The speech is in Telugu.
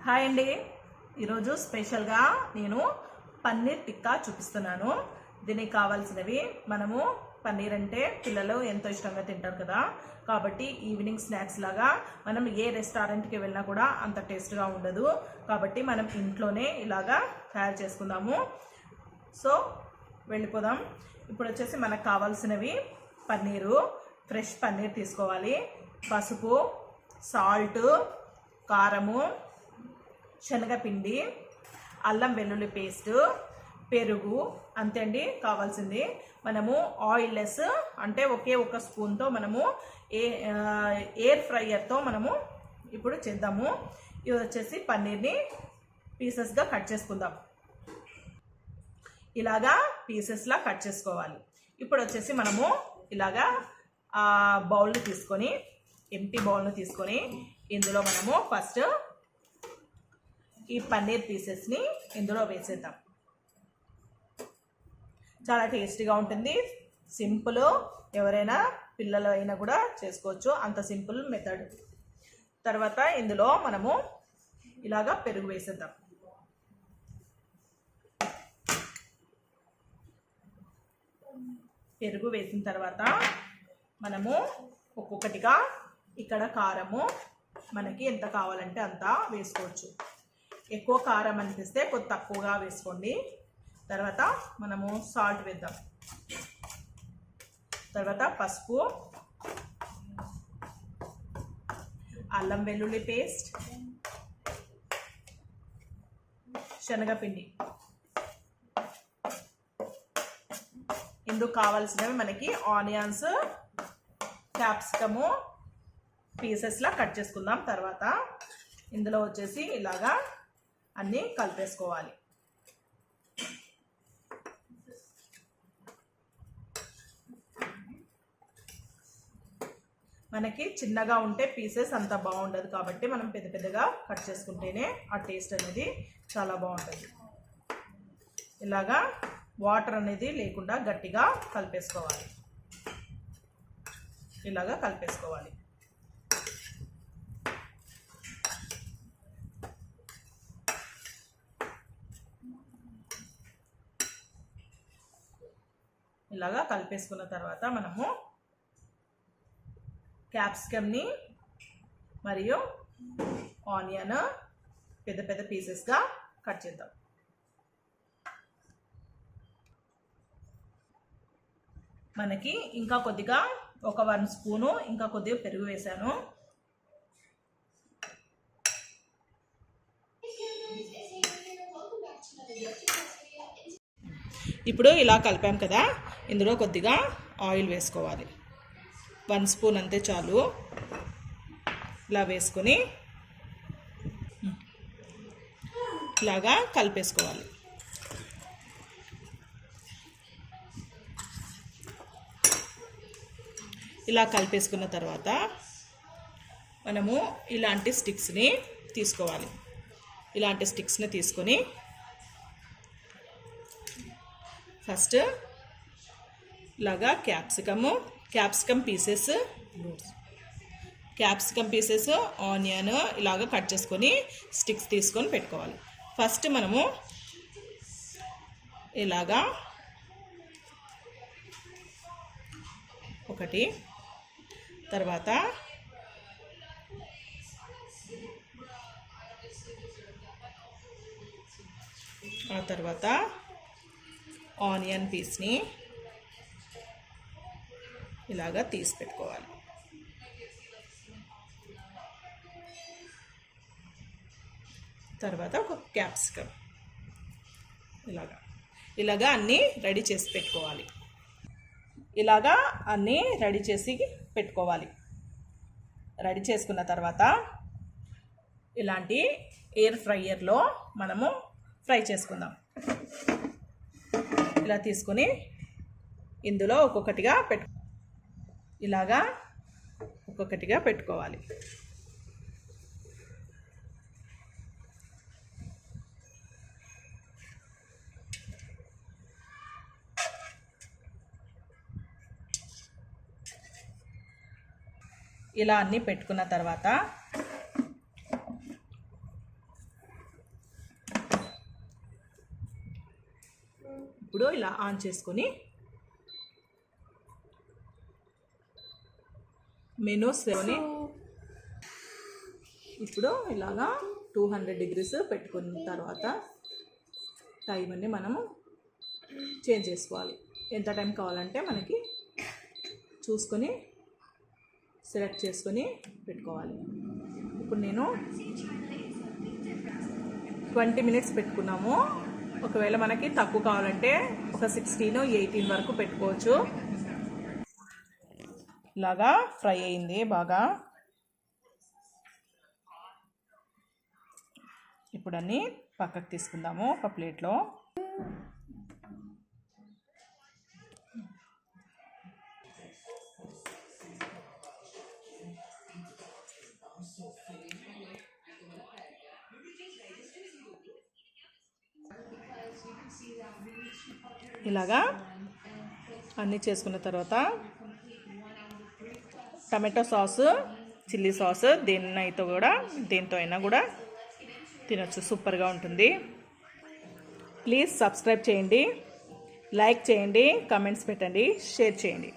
హాయ్ అండి, ఈరోజు స్పెషల్గా నేను పన్నీర్ టిక్కా చూపిస్తున్నాను. దీనికి కావాల్సినవి మనము పన్నీర్ అంటే పిల్లలు ఎంతో ఇష్టంగా తింటారు కదా, కాబట్టి ఈవినింగ్ స్నాక్స్ లాగా మనం ఏ రెస్టారెంట్కి వెళ్ళినా కూడా అంత టేస్ట్గా ఉండదు. కాబట్టి మనం ఇంట్లోనే ఇలాగా తయారు చేసుకుందాము. సో వెళ్ళిపోదాం. ఇప్పుడు వచ్చేసి మనకు కావాల్సినవి పన్నీరు, ఫ్రెష్ పన్నీర్ తీసుకోవాలి, పసుపు, సాల్ట్, కారము, శనగపిండి, అల్లం వెల్లుల్లి పేస్ట్, పెరుగు, అంతే అండి కావాల్సింది. మనము ఆయిల్లెస్ అంటే ఒక స్పూన్తో మనము ఎయిర్ ఫ్రైయర్తో మనము ఇప్పుడు చేద్దాము. ఇది వచ్చేసి పన్నీర్ని పీసెస్గా కట్ చేసుకుందాం. ఇలాగా పీసెస్లా కట్ చేసుకోవాలి. ఇప్పుడు వచ్చేసి మనము ఇలాగా బౌల్ని తీసుకొని, ఎంటీ బౌల్ని తీసుకొని ఇందులో మనము ఫస్ట్ ఈ పన్నీర్ పీసెస్ని ఇందులో వేసేద్దాం. చాలా టేస్టీగా ఉంటుంది. సింపుల్, ఎవరైనా పిల్లలు అయినా కూడా చేసుకోవచ్చు, అంత సింపుల్ మెథడ్. తర్వాత ఇందులో మనము ఇలాగా పెరుగు వేసేద్దాం. పెరుగు వేసిన తర్వాత మనము ఒక్కొక్కటిగా ఇక్కడ కారము మనకి ఎంత కావాలంటే అంత వేసుకోవచ్చు. ఎక్కువ కారం అనిపిస్తే కొద్ది తక్కువగా వేసుకోండి. తర్వాత మనము సాల్ట్ వేద్దాం. తర్వాత పసుపు, అల్లం వెల్లుల్లి పేస్ట్, శనగపిండి. ఇందుకు కావాల్సినవి మనకి ఆనియన్స్, క్యాప్సికము పీసెస్లా కట్ చేసుకుందాం. తర్వాత ఇందులో వచ్చేసి ఇలాగా అన్నీ కలిపేసుకోవాలి. మనకి చిన్నగా ఉంటే పీసెస్ అంత బాగుండదు, కాబట్టి మనం పెద్ద పెద్దగా కట్ చేసుకుంటేనే ఆ టేస్ట్ అనేది చాలా బాగుంటుంది. ఇలాగా వాటర్ అనేది లేకుండా గట్టిగా కలిపేసుకోవాలి. ఇలాగా కలిపేసుకోవాలి. ఇలాగా కలిపేసుకున్న తర్వాత మనము క్యాప్సికమ్ని మరియు ఆనియన్ పెద్ద పెద్ద పీసెస్గా కట్ చేద్దాం. మనకి ఇంకా కొద్దిగా 1 స్పూను ఇంకా కొద్దిగా పెరుగు వేసాను. ఇప్పుడు ఇలా కలిపాం కదా, ఇందులో కొద్దిగా ఆయిల్ వేసుకోవాలి. 1 స్పూన్ అంతే చాలు. ఇలా వేసుకొని ఇలాగా కలిపేసుకోవాలి. ఇలా కలిపేసుకున్న తర్వాత మనము ఇలాంటి స్టిక్స్ని తీసుకోవాలి. ఇలాంటి స్టిక్స్ని తీసుకొని ఫస్ట్ ఇలాగా క్యాప్సికమ్ పీసెస్, ఆనియన్ ఇలాగా కట్ చేసుకొని స్టిక్స్ తీసుకొని పెట్టుకోవాలి. ఫస్ట్ మనము ఇలాగా ఒకటి, తర్వాత ఆ తర్వాత ఆనియన్ పీస్ని ఇలాగా తీసి పెట్టుకోవాలి. తర్వాత ఒక క్యాప్సికమ్ ఇలాగా అన్నీ రెడీ చేసి పెట్టుకోవాలి. ఇలాగా అన్నీ రెడీ చేసి పెట్టుకోవాలి. రెడీ చేసుకున్న తర్వాత ఇలాంటి ఎయిర్ ఫ్రైయర్లో మనము ఫ్రై చేసుకుందాం. ఇలా తీసుకొని ఇందులో ఒక్కొక్కటిగా పెట్టుకోవాలి. ఇలా అన్నీ పెట్టుకున్న తర్వాత ఇప్పుడు ఇలా ఆన్ చేసుకొని మెనూ సేవ్ని ఇప్పుడు ఇలాగా 200 degrees పెట్టుకున్న తర్వాత టైం అన్ని మనము చేంజ్ చేసుకోవాలి. ఎంత టైం కావాలంటే మనకి చూసుకొని సెలెక్ట్ చేసుకొని పెట్టుకోవాలి. ఇప్పుడు నేను 20 minutes పెట్టుకున్నాము. ఒకవేళ మనకి తక్కువ కావాలంటే ఒక 16 18 వరకు పెట్టుకోవచ్చు. ఇలాగా ఫ్రై అయింది బాగా. ఇప్పుడు అన్నీ పక్కకు తీసుకుందాము ఒక ప్లేట్లో. ఇలాగా అన్నీ చేసుకున్న తర్వాత టమాటో సాస్, చిల్లీ సాస్ దేంతో అయినా కూడా తినొచ్చు. సూపర్గా ఉంటుంది. ప్లీజ్ సబ్స్క్రైబ్ చేయండి, లైక్ చేయండి, కామెంట్స్ పెట్టండి, షేర్ చేయండి.